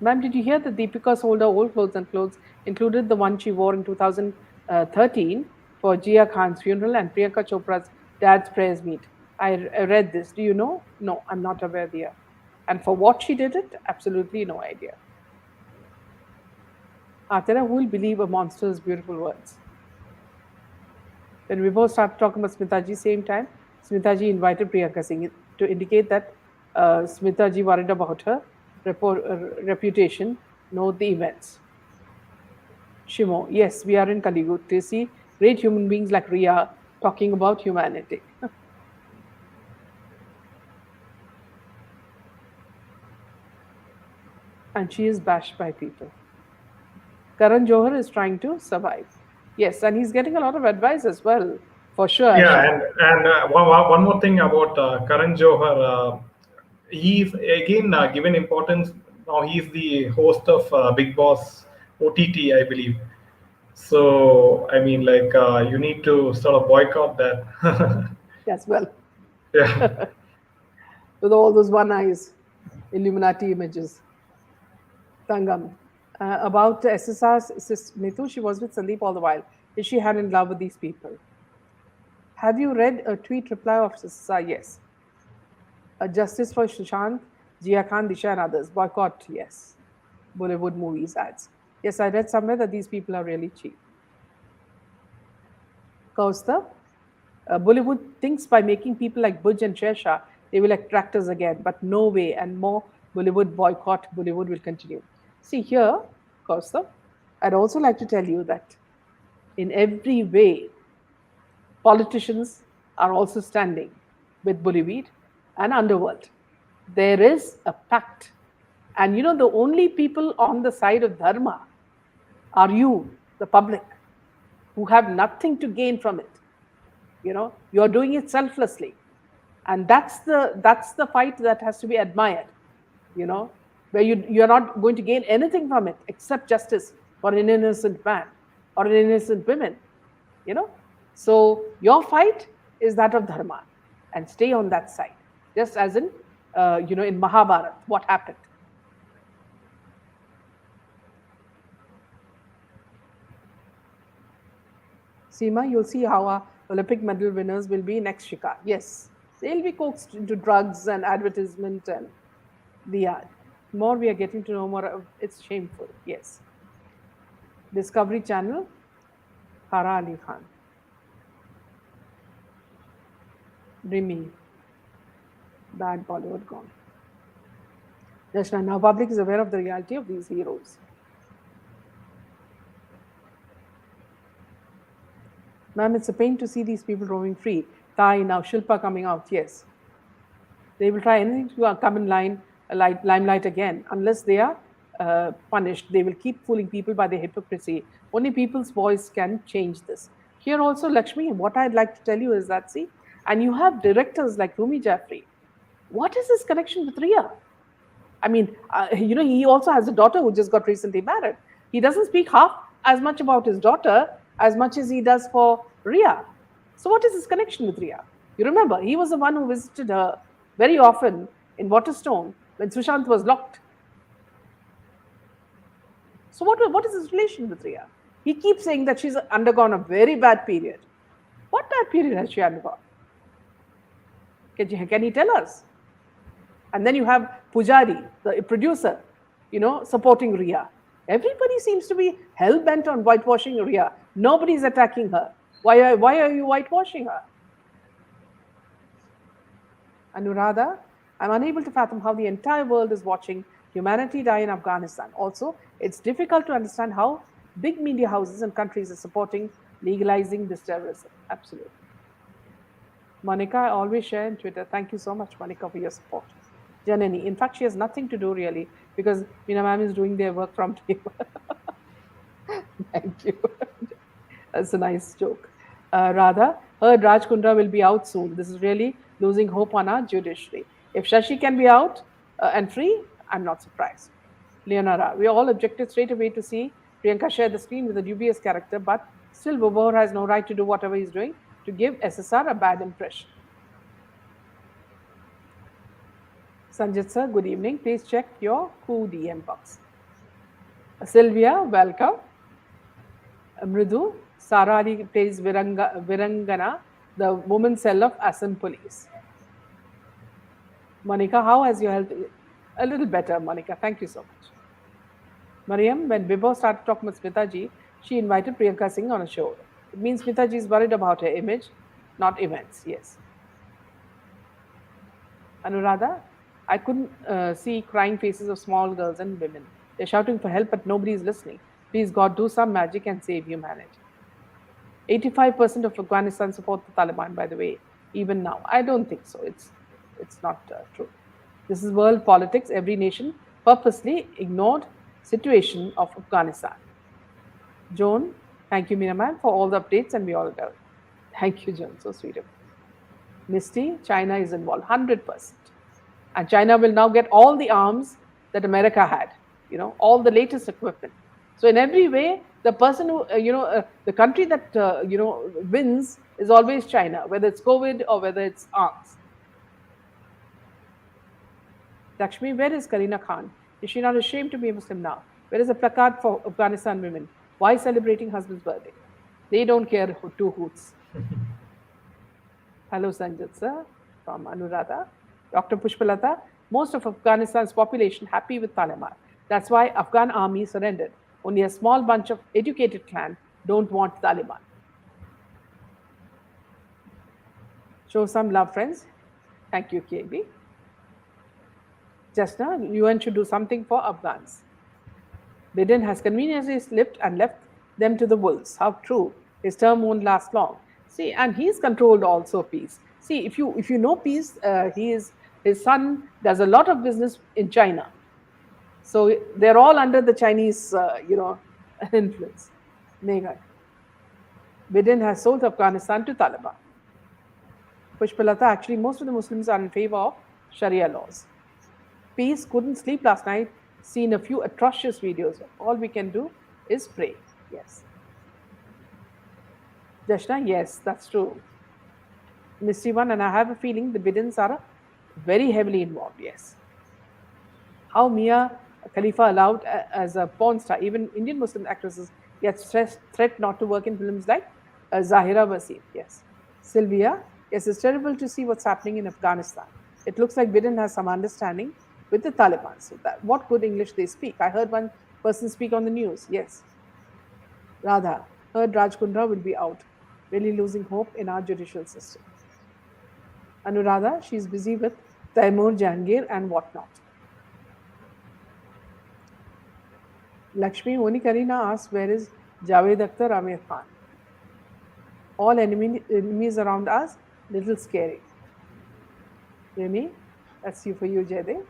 Ma'am, did you hear that Deepika sold her old clothes and clothes included the one she wore in 2013 for Jia Khan's funeral and Priyanka Chopra's dad's prayers meet? I read this. Do you know? No, I'm not aware there. And for what she did it, absolutely no idea. Atara, who will believe a monster's beautiful words? When we both started talking about Smitaji same time, Smitaji invited Priyanka Singh to indicate that Smitaji worried about her reputation, know the events. Shimo, yes, we are in Kaligut to see great human beings like Rhea talking about humanity. And she is bashed by people. Karan Johar is trying to survive. Yes, and he's getting a lot of advice as well, for sure. Yeah, She's and one more thing about Karan Johar. He's again given importance. Now he's the host of Big Boss OTT, I believe. So I mean, like you need to sort of boycott that. as well. Yeah. With all those one eyes, Illuminati images. Tangam. About SSR's sis Nitu, she was with Sandeep all the while. Is she had in love with these people? Have you read a tweet reply of SSR? Yes. A justice for Sushant, Jia Khan, Disha, and others. Boycott, yes. Bollywood movies ads. Yes, I read somewhere that these people are really cheap. Kaustav, Bollywood thinks by making people like Budge and Shesha, they will attract us again, but no way, and more Bollywood boycott, Bollywood will continue. See here, Kaustav, I'd also like to tell you that in every way, politicians are also standing with Bollywood and Underworld. There is a pact. And you know, the only people on the side of Dharma are you, the public, who have nothing to gain from it. You know, you're doing it selflessly. And that's the fight that has to be admired, you know, where you're not going to gain anything from it except justice for an innocent man or an innocent woman, you know. So your fight is that of Dharma and stay on that side. Just as in, in Mahabharata, what happened? Seema, you'll see how our Olympic medal winners will be next Shikar. Yes, they'll be coaxed into drugs and advertisement and the more we are getting to know more, it's shameful. Yes. Discovery Channel, Hara Ali Khan. Rimi, bad Bollywood gone. Dashna, now public is aware of the reality of these heroes. Ma'am, it's a pain to see these people roaming free. Tai, now Shilpa coming out, yes. They will try anything to come in limelight again. Unless they are punished, they will keep fooling people by their hypocrisy. Only people's voice can change this. Here also, Lakshmi, what I'd like to tell you is that, see, and you have directors like Rumi Jaffrey. What is his connection with Rhea? I mean, he also has a daughter who just got recently married. He doesn't speak half as much about his daughter as much as he does for Rhea. So what is his connection with Rhea? You remember, he was the one who visited her very often in Waterstone when Sushant was locked. So what is his relation with Rhea? He keeps saying that she's undergone a very bad period. What bad period has she undergone? Can he tell us? And then you have Pujari, the producer, supporting Rhea. Everybody seems to be hell-bent on whitewashing Rhea. Nobody's attacking her. Why are you whitewashing her? Anuradha, I'm unable to fathom how the entire world is watching humanity die in Afghanistan. Also, it's difficult to understand how big media houses and countries are supporting legalizing this terrorism. Absolutely. Monica, I always share on Twitter. Thank you so much, Monica, for your support. Janani, in fact, she has nothing to do really because Meena ma'am is doing their work from table. Thank you. That's a nice joke. Radha, heard Raj Kundra will be out soon. This is really losing hope on our judiciary. If Shashi can be out and free, I'm not surprised. Leonora, we all objected straight away to see Priyanka share the screen with a dubious character, but still Bobor has no right to do whatever he's doing to give SSR a bad impression. Sanjit sir, good evening. Please check your Coup DM box. Sylvia, welcome. Mridu, Sara Ali plays Virangana, the woman cell of Assam police. Monica, how has your health? A little better, Monica. Thank you so much. Mariam, when Bibo started talking with Smitaji, she invited Priyanka Singh on a show. It means Smitaji is worried about her image, not events. Yes. Anuradha, I couldn't see crying faces of small girls and women. They're shouting for help, but nobody is listening. Please, God, do some magic and save humanity. 85% of Afghanistan support the Taliban, by the way, even now. I don't think so. It's not true. This is world politics. Every nation purposely ignored situation of Afghanistan. Joan, thank you, Miraman, for all the updates, and we all love it. Thank you, Joan. So sweet of you. Misty, China is involved, 100%. And China will now get all the arms that America had, all the latest equipment. So in every way, the person who, the country that, wins is always China, whether it's COVID or whether it's arms. Lakshmi, where is Karina Khan? Is she not ashamed to be a Muslim now? Where is a placard for Afghanistan women? Why celebrating husband's birthday? They don't care two hoots. Hello, Sanjit sir, from Anuradha. Dr. Pushpalata, most of Afghanistan's population happy with Taliban. That's why Afghan army surrendered. Only a small bunch of educated clan don't want Taliban. Show some love, friends. Thank you, KB. Just now, UN should do something for Afghans. Biden has conveniently slipped and left them to the wolves. How true. His term won't last long. See, and he's controlled also peace. See, if you know peace, his son does a lot of business in China. So they're all under the Chinese, influence. Megha. Biden has sold Afghanistan to Taliban. Pushpalata, actually, most of the Muslims are in favor of Sharia laws. Peace, couldn't sleep last night, seen a few atrocious videos. All we can do is pray. Yes. Jashna, yes, that's true. Misty one, and I have a feeling the Bidens are very heavily involved. Yes. How Mia Khalifa allowed as a porn star, even Indian Muslim actresses get threat not to work in films like Zahira Wasim. Yes. Sylvia, yes, it's terrible to see what's happening in Afghanistan. It looks like Biden has some understanding with the Taliban. So what good English they speak. I heard one person speak on the news. Yes. Radha, heard Raj Kundra will be out. Really losing hope in our judicial system. Anuradha, she's busy with Taimur Jahangir and whatnot. Lakshmi, only Karina asks, where is Javed Akhtar Amir Khan? All enemies around us, little scary. Remy, that's you for you, Jaydev.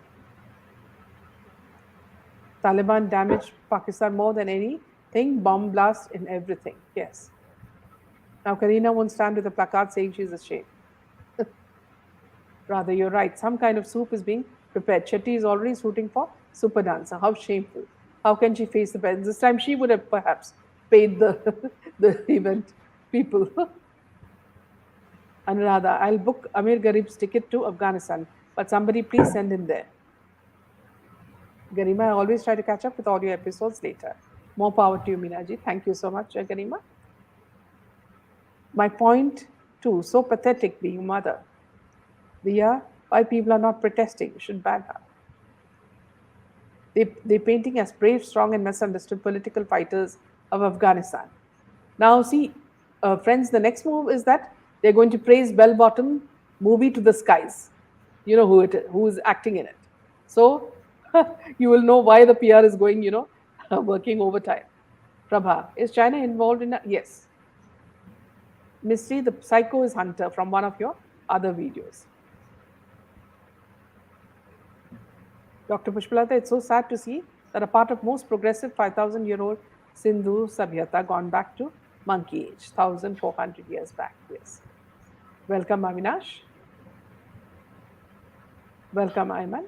Taliban damaged Pakistan more than anything, bomb blast in everything. Yes. Now Karina won't stand with a placard saying she's ashamed. Rather, you're right. Some kind of soup is being prepared. Chetty is already shooting for super dancer. How shameful. How can she face the parents? This time she would have perhaps paid the event people. Anuradha, I'll book Amir Garib's ticket to Afghanistan, but somebody please send him there. Garima, I always try to catch up with all your episodes later. More power to you, Minaji. Thank you so much, Garima. My point too, so pathetic being a mother. Rhea, why people are not protesting? You should ban her. They're painting as brave, strong, and misunderstood political fighters of Afghanistan. Now, see, friends, the next move is that they're going to praise Bell Bottom movie to the skies. You know who is acting in it. So you will know why the PR is going, working overtime. Prabha, is China involved in that? Yes. Mystery, the psycho is Hunter from one of your other videos. Dr. Pushpalata, it's so sad to see that a part of most progressive 5,000-year-old Sindhu Sabhyata gone back to monkey age, 1,400 years back. Yes. Welcome, Avinash. Welcome, Ayman.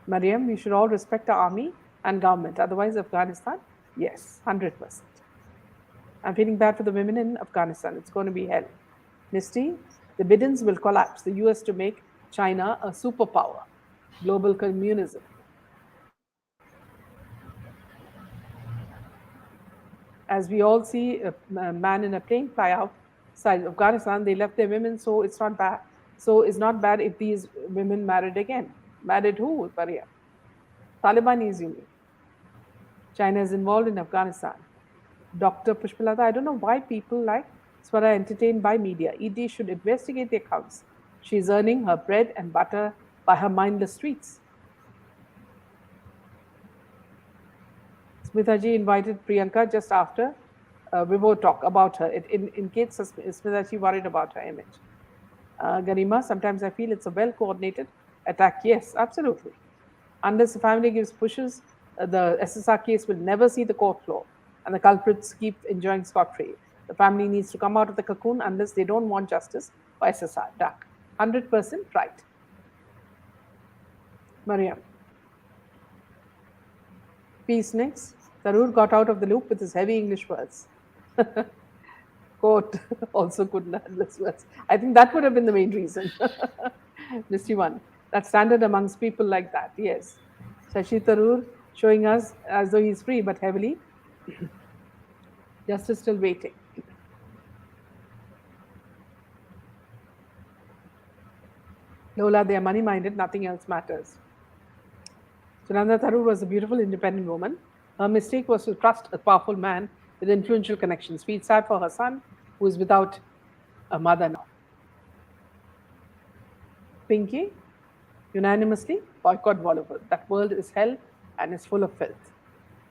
Mariam, we should all respect our army and government. Otherwise, Afghanistan, yes, 100%. I'm feeling bad for the women in Afghanistan. It's going to be hell. Misty, the Bidens will collapse the US to make China a superpower. Global communism. As we all see a man in a plane fly outside Afghanistan, they left their women, so it's not bad. So it's not bad if these women married again. Married who, Paria? Taliban is you mean. China is involved in Afghanistan. Dr. Pushpalata, I don't know why people like Swara are entertained by media. ED should investigate the accounts. She's earning her bread and butter by her mindless tweets. Smitaji invited Priyanka just after we will talk about her. In case Smitaji worried about her image. Garima, sometimes I feel it's a well coordinated attack. Yes, absolutely. Unless the family gives pushes, the SSR case will never see the court floor and the culprits keep enjoying scot free. The family needs to come out of the cocoon unless they don't want justice for SSR. Duck. 100% right. Mariam. Peace next. Tarur got out of the loop with his heavy English words. Court also couldn't handle his words. I think that would have been the main reason. Misty one. That's standard amongst people like that. Yes. Shashi Tarur showing us as though he's free but heavily. Justice still waiting. Lola, they are money minded, nothing else matters. Sunanda Tharoor was a beautiful, independent woman. Her mistake was to trust a powerful man with influential connections. Feels sad for her son, who is without a mother now. Pinky, unanimously boycott Bollywood. That world is hell and is full of filth.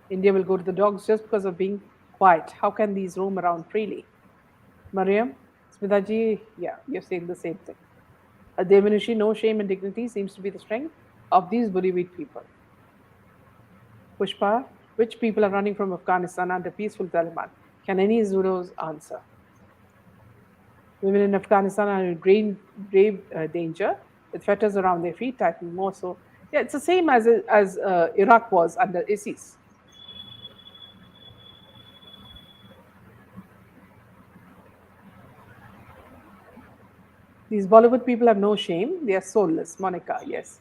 India will go to the dogs just because of being quiet. How can these roam around freely? Mariam, Smitaji, yeah, you're saying the same thing. Devanushi, no shame and dignity seems to be the strength of these Bollywood people. Pushpa, which people are running from Afghanistan under peaceful Taliban? Can any Zuros answer? Women in Afghanistan are in grave danger with fetters around their feet, tightening more. So, yeah, it's the same as Iraq was under ISIS. These Bollywood people have no shame. They are soulless. Monica, yes.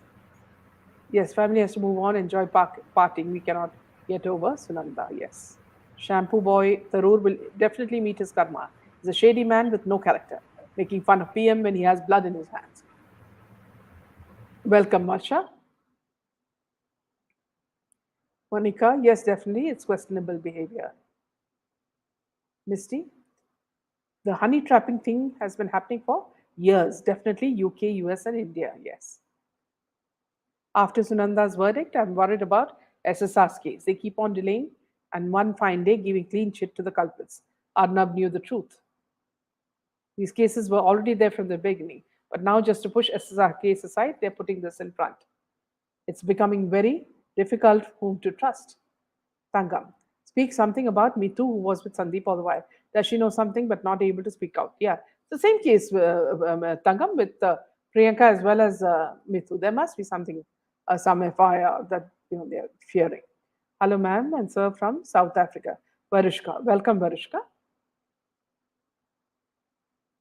Yes, family has to move on, enjoy partying. We cannot get over Sunanda, yes. Shampoo boy Tarur will definitely meet his karma. He's a shady man with no character, making fun of PM when he has blood in his hands. Welcome, Marsha. Monica, yes, definitely, it's questionable behavior. Misty, the honey trapping thing has been happening for years. Definitely UK, US, and India, yes. After Sunanda's verdict, I'm worried about SSR's case. They keep on delaying and one fine day giving clean chit to the culprits. Arnab knew the truth. These cases were already there from the beginning, but now just to push SSR case aside, they're putting this in front. It's becoming very difficult whom to trust. Tangam. Speak something about me too, who was with Sandeep all the while. Does she know something but not able to speak out? Yeah, the same case, Tangam, with Priyanka as well as Mithu. There must be something, some FIR that they're fearing. Hello, ma'am, and sir from South Africa. Varushka. Welcome, Varushka.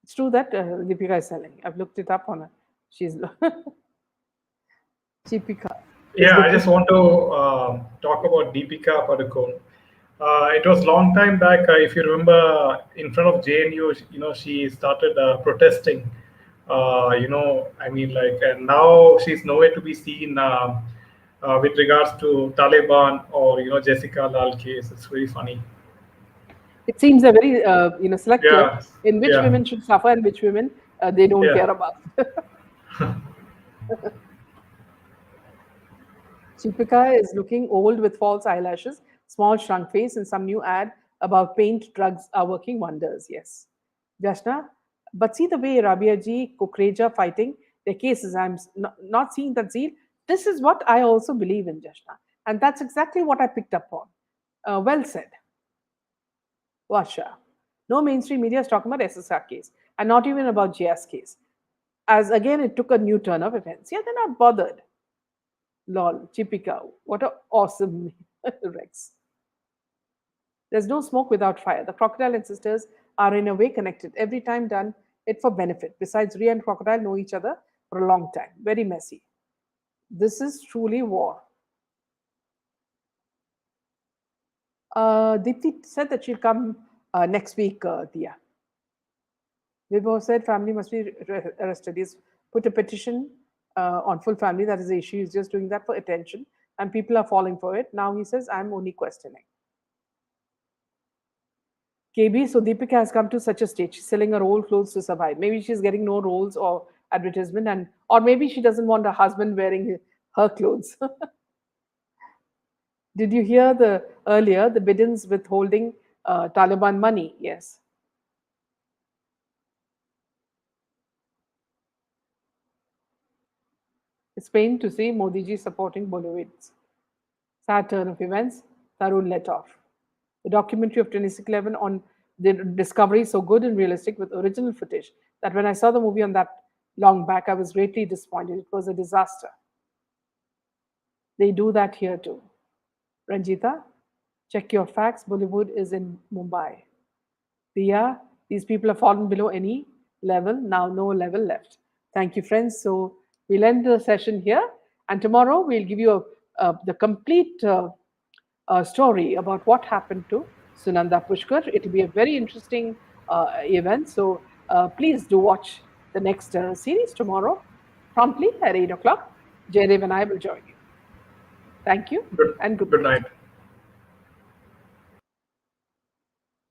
It's true that Deepika is selling. I've looked it up on her. She's Deepika. Yeah, I just want to talk about Deepika Padukone. It was long time back. If you remember, in front of JNU, she started protesting. I mean, like, and now she's nowhere to be seen with regards to Taliban or Jessica Lal case. It's very funny. It seems they're very selective Yeah, in which yeah, women should suffer and which women they don't yeah. care about. Deepika is looking old with false eyelashes, small shrunk face, and some new ad about paint drugs are working wonders. Yes. Jashna, but see the way Rabia ji, Kukreja fighting their cases. I'm not seeing that zeal. This is what I also believe in, Jashna. And that's exactly what I picked up on. Well said. Vasha. No mainstream media is talking about SSR case and not even about GS case. As again, it took a new turn of events. Yeah, they're not bothered. Lol, Chipika. What a awesome Rex. There's no smoke without fire. The crocodile and sisters are in a way connected. Every time done it for benefit. Besides, Rhea and crocodile know each other for a long time. Very messy. This is truly war. Dipti said that she'll come next week, Dia. Vibho said family must be arrested. He's put a petition on full family. That is the issue. He's just doing that for attention, and people are falling for it. Now he says, I'm only questioning. KB, so Deepika has come to such a stage. She's selling her old clothes to survive. Maybe she's getting no roles or advertisement, and or maybe she doesn't want her husband wearing her clothes. Did you hear the earlier the Bidens withholding Taliban money? Yes. It's pain to see Modi ji supporting Bollywood's sad turn of events. Tarun let off. The documentary of 2611 on the discovery is so good and realistic with original footage that when I saw the movie on that long back, I was greatly disappointed. It was a disaster. They do that here too. Ranjita, check your facts. Bollywood is in Mumbai. Priya, these people have fallen below any level. Now, no level left. Thank you, friends. So, we'll end the session here. And tomorrow, we'll give you the complete story about what happened to Sunanda Pushkar. It will be a very interesting event. So, please do watch the next series tomorrow, promptly at 8 o'clock. Jaydev and I will join you. Thank you Good, and good good night. night.